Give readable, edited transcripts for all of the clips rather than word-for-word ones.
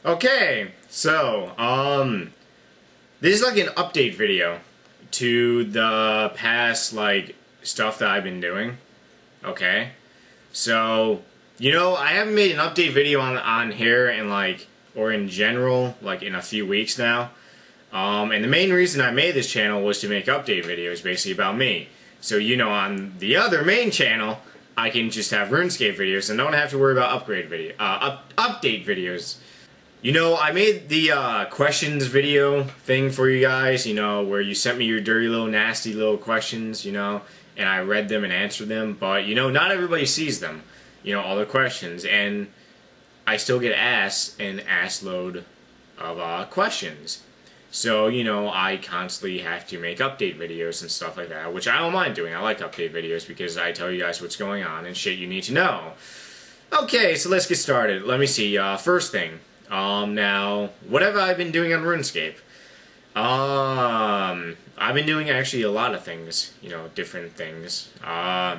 Okay, so, this is like an update video to the past, like, stuff that I've been doing. Okay? So, you know, I haven't made an update video on here in, like, or in general, like, in a few weeks now. And the main reason I made this channel was to make update videos, basically about me. So, you know, on the other main channel, I can just have Runescape videos and don't have to worry about update videos. You know, I made the questions video thing for you guys, you know, where you sent me your dirty little nasty little questions, you know, and I read them and answered them, but, you know, not everybody sees them, you know, all the questions, and I still get asked an ass load of questions. So, you know, I constantly have to make update videos and stuff like that, which I don't mind doing. I like update videos because I tell you guys what's going on and shit you need to know. Okay, so let's get started. Let me see, first thing. Now, what have I been doing on RuneScape? I've been doing actually a lot of things, you know, different things.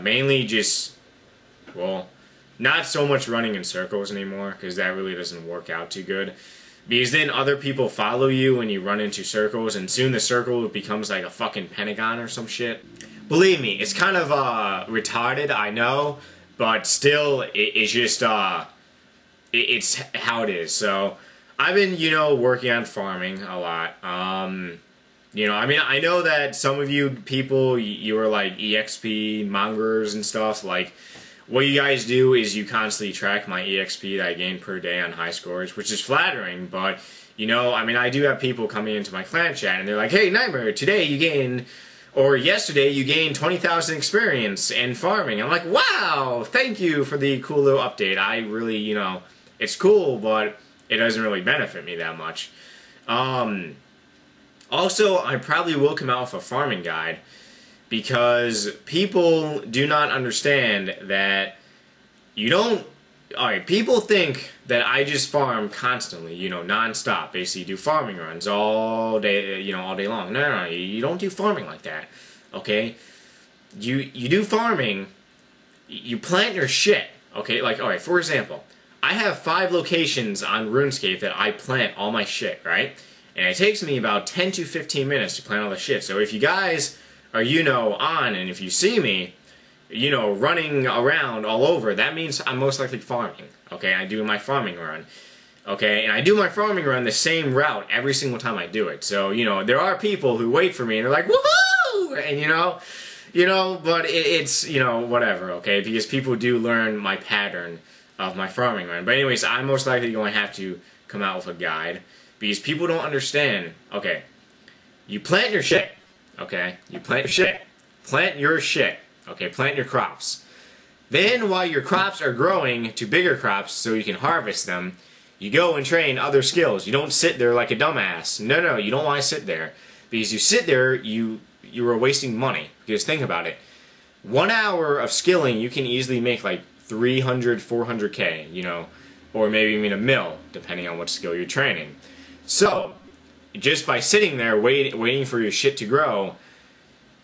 Mainly just, well, not so much running in circles anymore, because that really doesn't work out too good. Because then other people follow you when you run into circles, and soon the circle becomes like a fucking pentagon or some shit. Believe me, it's kind of, retarded, I know, but still, it's just, it's how it is. So I've been, you know, working on farming a lot. You know, I mean, I know that some of you people, you are like EXP mongers and stuff. Like, what you guys do is you constantly track my EXP that I gain per day on high scores, which is flattering, but, you know, I mean, I do have people coming into my clan chat and they're like, hey, Nightmare, today you gained, or yesterday you gained 20,000 experience in farming. I'm like, wow, thank you for the cool little update. I really, you know, it's cool, but it doesn't really benefit me that much. Also, I probably will come out with a farming guide because people do not understand that you don't... Alright, people think that I just farm constantly, you know, non-stop. Basically, do farming runs all day, you know, all day long. No, you don't do farming like that, okay? You do farming, you plant your shit, okay? Like, alright, for example, I have 5 locations on RuneScape that I plant all my shit, right? And it takes me about 10 to 15 minutes to plant all the shit. So if you guys are, you know, on, and if you see me, you know, running around all over, that means I'm most likely farming, okay? I do my farming run, okay? And I do my farming run the same route every single time I do it. So, you know, there are people who wait for me and they're like, woohoo! And, you know, but it's, you know, whatever, okay? Because people do learn my pattern of my farming run. But anyways, I'm most likely going to have to come out with a guide because people don't understand. Okay, you plant your shit, okay? You plant your shit. Plant your shit, okay? Plant your crops. Then while your crops are growing to bigger crops so you can harvest them, you go and train other skills. You don't sit there like a dumbass. No, you don't want to sit there. Because you sit there, you are wasting money. Because think about it. 1 hour of skilling, you can easily make like 300, 400k, you know, or maybe even a mil, depending on what skill you're training. So, just by sitting there waiting for your shit to grow,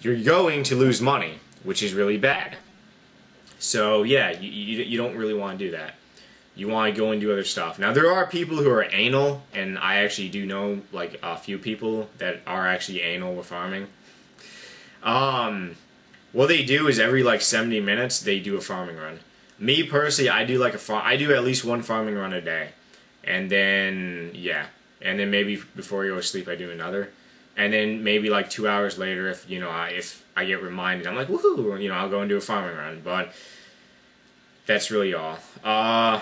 you're going to lose money, which is really bad. So, yeah, you don't really want to do that. You want to go and do other stuff. Now, there are people who are anal, and I actually do know, like, a few people that are actually anal with farming. What they do is every, like, 70 minutes, they do a farming run. Me personally, I do at least 1 farming run a day, and then and then maybe before I go to sleep I do another, and then maybe like 2 hours later, if you know if I get reminded, I'm like woohoo, you know, I'll go and do a farming run. But that's really all.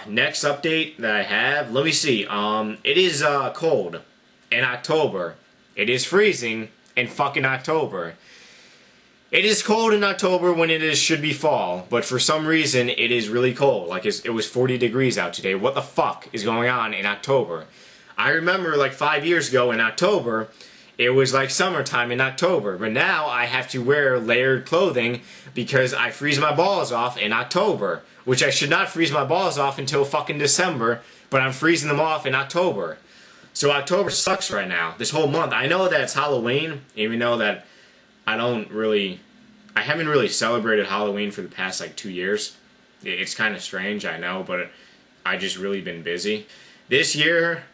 Next update that I have, let me see. It is cold in October. It is freezing in fucking October. It is cold in October when should be fall, but for some reason it is really cold. Like it was 40 degrees out today. What the fuck is going on in October? I remember like 5 years ago in October, it was like summertime in October, but now I have to wear layered clothing because I freeze my balls off in October, which I should not freeze my balls off until fucking December, but I'm freezing them off in October. So October sucks right now, this whole month. I know that it's Halloween, even though that I haven't really celebrated Halloween for the past like 2 years. It's kind of strange, I know, but I just really been busy. This year,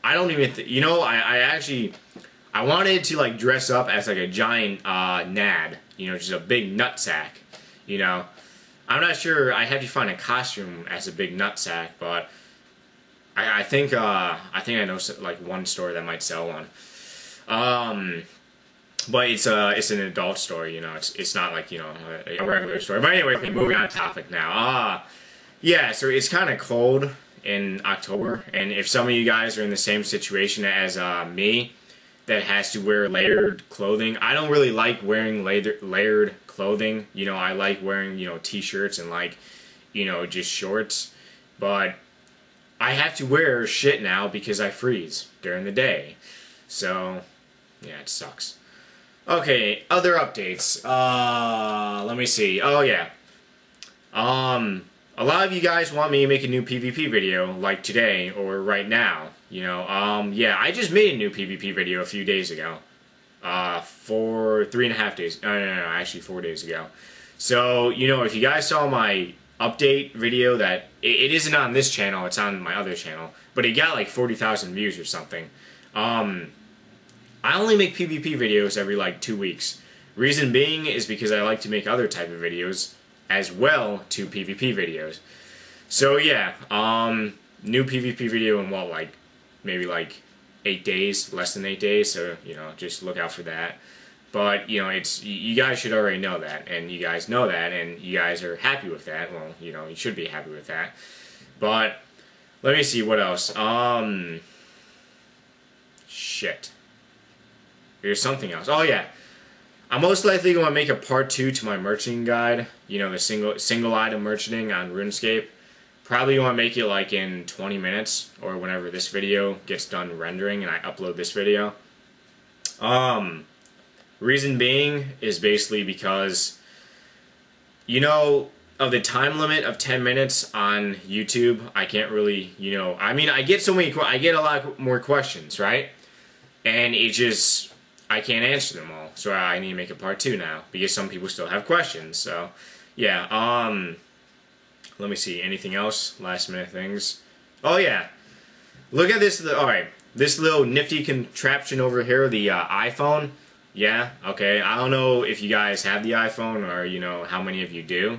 I don't even, you know, I wanted to like dress up as like a giant nad, you know, just a big nutsack, you know. I'm not sure. I have to find a costume as a big nutsack, but I think I know like one store that might sell one. But it's an adult store, you know. It's not like, you know, a regular store. But anyway, moving on topic now. Yeah, so it's kind of cold in October, and if some of you guys are in the same situation as me, that has to wear layered clothing. I don't really like wearing layered clothing. You know, I like wearing, you know, t-shirts and like, you know, just shorts. But I have to wear shit now because I freeze during the day. So, yeah, it sucks. Okay, other updates. Let me see. Oh, yeah. A lot of you guys want me to make a new PvP video, like today, or right now. You know, yeah, I just made a new PvP video a few days ago. 3.5 days. No, actually 4 days ago. So, you know, if you guys saw my update video that, it isn't on this channel, it's on my other channel, but it got like 40,000 views or something. I only make PvP videos every like 2 weeks. Reason being is because I like to make other type of videos as well to PvP videos. So yeah, new PvP video in what, like, maybe like 8 days, less than 8 days, so, you know, just look out for that. But, you know, you guys should already know that, and you guys know that, and you guys are happy with that. Well, you know, you should be happy with that. But, let me see, what else? Shit. There's something else. Oh, yeah. I'm most likely going to make a part 2 to my merchanting guide. You know, the single item merchanting on Runescape. Probably want to make it like in 20 minutes, or whenever this video gets done rendering and I upload this video. Reason being is basically because, you know, of the time limit of 10 minutes on YouTube, I can't really, you know, I mean, I get a lot more questions, right? And it just, I can't answer them all, so I need to make a part 2 now, because some people still have questions, so, yeah, let me see, anything else? Last minute things. Oh yeah, look at this, alright, this little nifty contraption over here, the iPhone. Yeah, okay, I don't know if you guys have the iPhone, or, you know, how many of you do.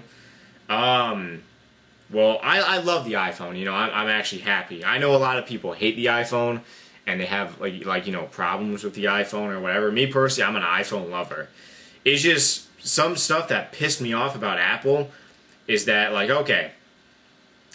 Well, I love the iPhone, you know, I'm actually happy. I know a lot of people hate the iPhone, and they have, like you know, problems with the iPhone or whatever. Me personally, I'm an iPhone lover. It's just some stuff that pissed me off about Apple is that, like, okay,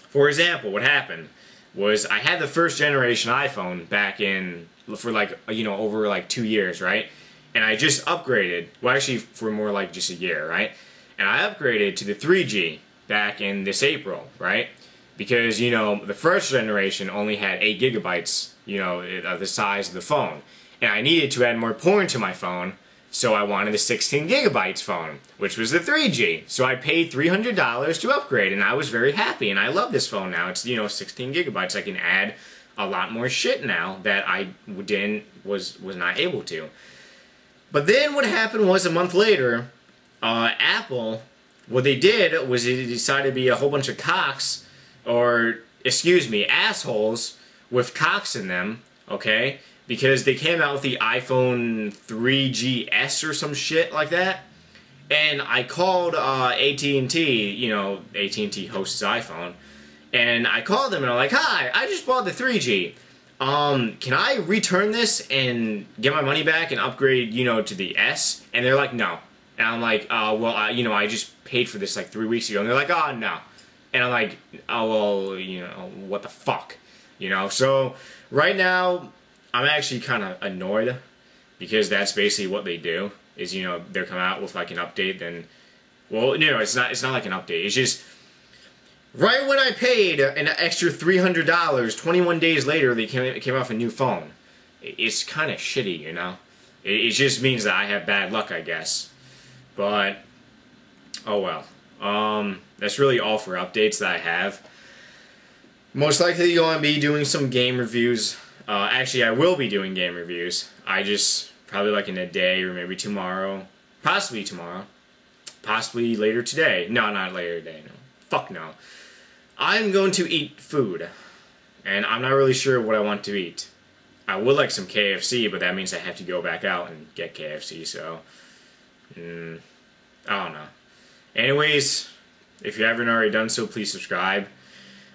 for example, what happened was I had the first generation iPhone back in, for like, you know, over like 2 years, right? And I just upgraded, well, actually for more like just a year, right? And I upgraded to the 3G back in this April, right? Because, you know, the first generation only had 8 gigabytes, you know, the size of the phone. And I needed to add more porn to my phone, so I wanted a 16 gigabytes phone, which was the 3G. So I paid $300 to upgrade, and I was very happy, and I love this phone now. It's, you know, 16 gigabytes. I can add a lot more shit now that I was not able to. But then what happened was, a month later, Apple, what they did was they decided to be a whole bunch of cocks, or, excuse me, assholes with cocks in them, okay? Because they came out with the iPhone 3GS or some shit like that. And I called AT&T, you know, AT&T hosts iPhone, and I called them and I'm like, hi, I just bought the 3G. Can I return this and get my money back and upgrade, you know, to the S? And they're like, no. And I'm like, well, you know, I just paid for this like 3 weeks ago. And they're like, oh, no. And I'm like, oh, well, you know, what the fuck? You know, so right now, I'm actually kind of annoyed, because that's basically what they do, is, you know, they're coming out with like an update, then, well, no, it's not like an update, it's just, right when I paid an extra $300, 21 days later, they came off a new phone. It's kind of shitty, you know? It just means that I have bad luck, I guess. But, oh well. That's really all for updates that I have. Most likely going to be doing some game reviews. Actually, I will be doing game reviews. I just, probably like in a day or maybe tomorrow. Possibly tomorrow. Possibly later today. No, not later today, no. Fuck no. I'm going to eat food. And I'm not really sure what I want to eat. I would like some KFC, but that means I have to go back out and get KFC, so... I don't know. Anyways, if you haven't already done so, please subscribe.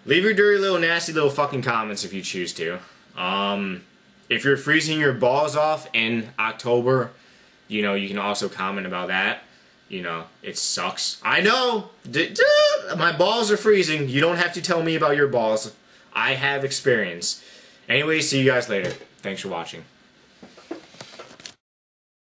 Leave your dirty little nasty little fucking comments if you choose to. If you're freezing your balls off in October, you know, you can also comment about that. You know, it sucks. I know! My balls are freezing. You don't have to tell me about your balls. I have experience. Anyway, see you guys later. Thanks for watching.